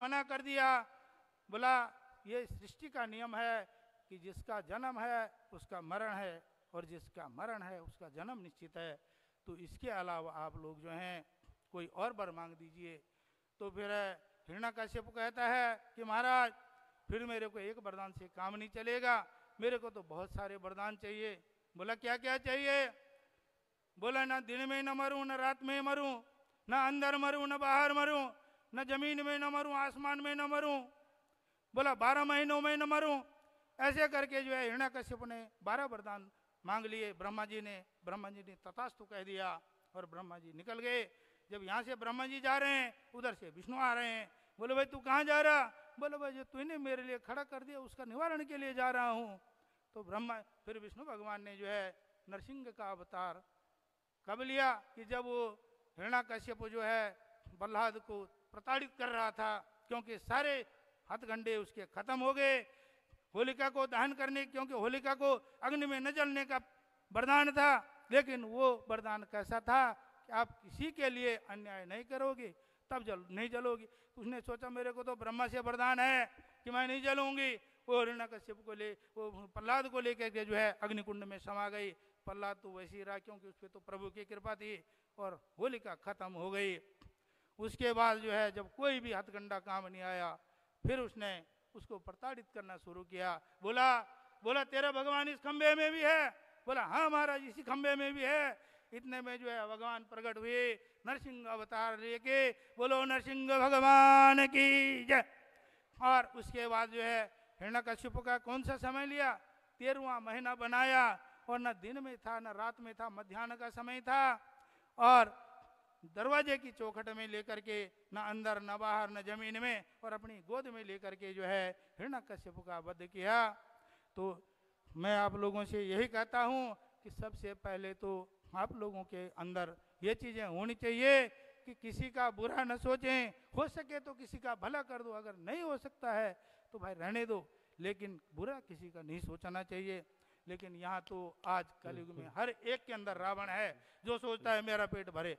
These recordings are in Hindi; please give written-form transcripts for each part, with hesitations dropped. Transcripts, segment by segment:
मना कर दिया। बोला ये सृष्टि का नियम है कि जिसका जन्म है उसका मरण है और जिसका मरण है उसका जन्म निश्चित है, तो इसके अलावा आप लोग जो हैं कोई और वर मांग दीजिए। तो फिर हिरण्यकश्यप कहता है कि महाराज फिर मेरे को एक वरदान से काम नहीं चलेगा, मेरे को तो बहुत सारे वरदान चाहिए। बोला क्या क्या चाहिए? बोला ना दिन में न मरूं, न रात में मरूं, न अंदर मरूं, न बाहर मरूं, न जमीन में न मरूं, आसमान में न मरूं। बोला 12 महीनों में न मरूं। ऐसे करके जो है हिरण्यकश्यप ने 12 वरदान मांग लिए। ब्रह्मा जी ने तथास्तु कह दिया और ब्रह्मा जी निकल गए। जब यहाँ से ब्रह्मा जी जा रहे हैं, उधर से विष्णु आ रहे हैं। बोले भाई तू कहाँ जा रहा? बोले भाई जो तूने मेरे लिए खड़ा कर दिया उसका निवारण के लिए जा रहा हूँ। तो फिर विष्णु भगवान ने जो है नरसिंह का अवतार कब लिया कि जब वो हिरण्यकश्यप जो है प्रहलाद को प्रताड़ित कर रहा था, क्योंकि सारे हथकंडे उसके खत्म हो गए। होलिका को दहन करने, क्योंकि होलिका को अग्नि में न जलने का वरदान था, लेकिन वो वरदान कैसा था कि आप किसी के लिए अन्याय नहीं करोगे तब नहीं जलोगी। उसने सोचा मेरे को तो ब्रह्मा से वरदान है कि मैं नहीं जलूंगी। वो हिरण्यकश्यप वो प्रहलाद को लेकर के जो है अग्निकुंड में समा गई। प्रहलाद तो वैसे ही रहा, क्योंकि उस पर तो प्रभु की कृपा थी, और होलिका खत्म हो गई। उसके बाद जो है जब कोई भी हथकंडा काम नहीं आया, फिर उसने उसको प्रताड़ित करना शुरू किया। बोला तेरा भगवान इस खंबे में भी है? बोला हाँ महाराज इसी खंबे में भी है। इतने में जो है भगवान प्रकट हुए नरसिंह अवतार लेके। बोलो नरसिंह भगवान की जय। और उसके बाद जो है हिरण्यकश्यप का कौन सा समय लिया? 13वां महीना बनाया, और न दिन में था न रात में था, मध्याह्न का समय था। और दरवाजे की चौखट में लेकर के, न अंदर न बाहर न जमीन में, और अपनी गोद में लेकर के जो है हिरण्यकश्यप का वध किया। तो मैं आप लोगों से यही कहता हूँ कि सबसे पहले तो आप लोगों के अंदर ये चीज़ें होनी चाहिए कि किसी का बुरा न सोचें, हो सके तो किसी का भला कर दो, अगर नहीं हो सकता है तो भाई रहने दो, लेकिन बुरा किसी का नहीं सोचना चाहिए। लेकिन यहाँ तो आज कलयुग में हर एक के अंदर रावण है जो सोचता है मेरा पेट भरे।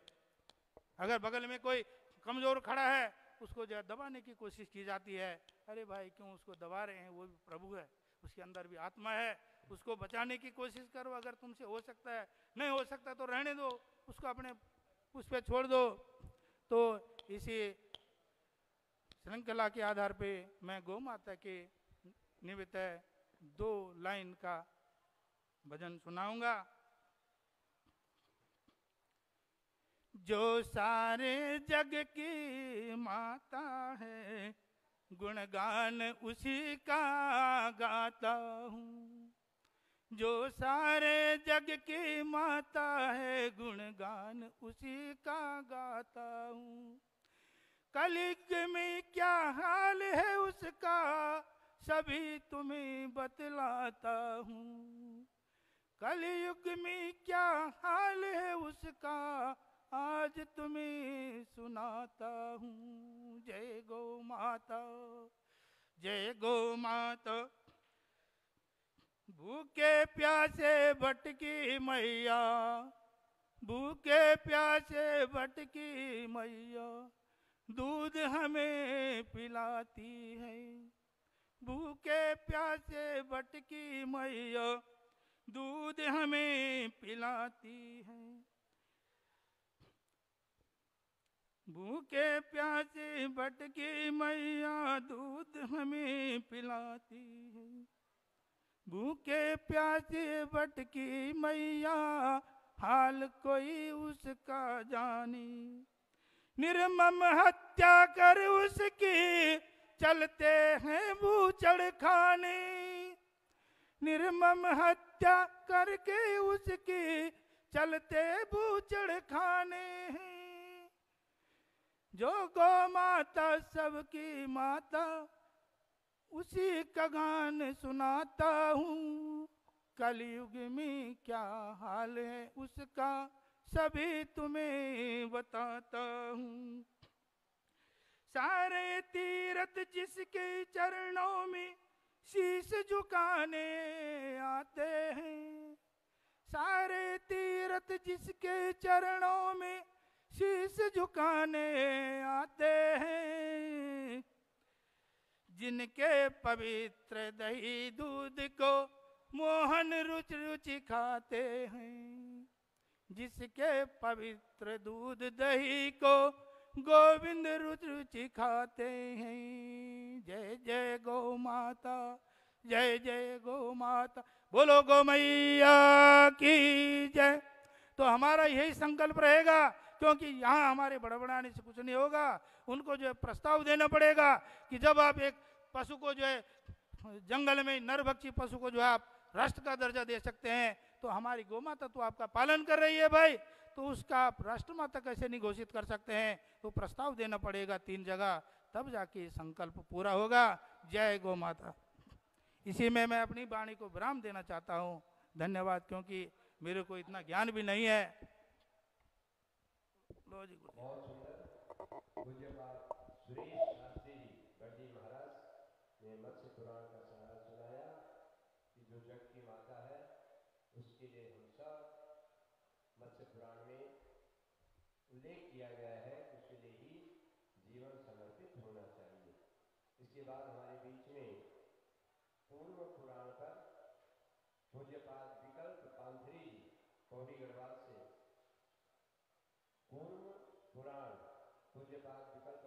अगर बगल में कोई कमजोर खड़ा है उसको जो है दबाने की कोशिश की जाती है। अरे भाई क्यों उसको दबा रहे हैं? वो भी प्रभु है, उसके अंदर भी आत्मा है, उसको बचाने की कोशिश करो। अगर तुमसे हो सकता है, नहीं हो सकता तो रहने दो, उसको अपने उस पर छोड़ दो। तो इसी श्रृंखला के आधार पे मैं गौ माता के निमित्त 2 लाइन का भजन सुनाऊंगा। जो सारे जग की माता है, गुणगान उसी का गाता हूँ। जो सारे जग की माता है, गुणगान उसी का गाता हूँ। कलयुग में क्या हाल है उसका, सभी तुम्हें बतलाता हूँ। कलयुग में क्या हाल है उसका, आज तुम्हें सुनाता हूँ। जय गौ माता, जय गौ माता। भूखे प्यासे भटकी मैया, भूखे प्यासे भटकी मैया, दूध हमें पिलाती है। भूखे प्यासे भटकी मैया, दूध हमें पिलाती है। भूखे प्यासे भटकी मैया, दूध हमें पिलाती है। भूखे प्यासे भटकी मैया, हाल कोई उसका जाने। निर्मम हत्या कर उसकी, चलते हैं बूचड़ खाने। निर्मम हत्या करके उसकी, चलते बूचड़ खाने हैं। जो गौ माता सबकी माता, उसी का गान सुनाता हूँ। कलयुग में क्या हाल है उसका, सभी तुम्हें बताता हूँ। सारे तीर्थ जिसके चरणों में शीश झुकाने आते हैं। सारे तीर्थ जिसके चरणों में शीश झुकाने आते हैं। जिनके पवित्र दही दूध को मोहन रुचि रुचि खाते हैं, जिसके पवित्र दूध दही को गोविंद रुचि रुचि खाते हैं। जय जय गौ माता, जय जय गौ माता, बोलो गौ मैया की जय। तो हमारा यही संकल्प रहेगा, क्योंकि यहाँ हमारे बड़बड़ाने से कुछ नहीं होगा। उनको जो है प्रस्ताव देना पड़ेगा कि जब आप एक पशु को जो है जंगल में नरभक्षी पशु को जो है आप राष्ट्र का दर्जा दे सकते हैं, तो हमारी गौ माता तो आपका पालन कर रही है भाई, तो उसका आप राष्ट्रमाता कैसे नहीं घोषित कर सकते हैं? तो प्रस्ताव देना पड़ेगा 3 जगह, तब जाके संकल्प पूरा होगा। जय गौ माता। इसी में मैं अपनी वाणी को विराम देना चाहता हूँ। धन्यवाद, क्योंकि मेरे को इतना ज्ञान भी नहीं है। लो जी। बहुत सुंदर पूज्यपाद सुरेश शास्त्री जी बंडी महाराज ने मत्स्य पुराण का सारा सुनाया कि जो जग की माता है उसके लिए हम सब मत्स्य पुराण में उल्लेख किया गया है, उसके लिए ही जीवन समर्पित होना चाहिए। इसके बाद हमारे बीच में पूर्व पुराण पर पूज्यपाद विकल्प पांथरी जी पौड़ी गढ़वाल से पूर्व पुराण पूज्यपाद विकल्प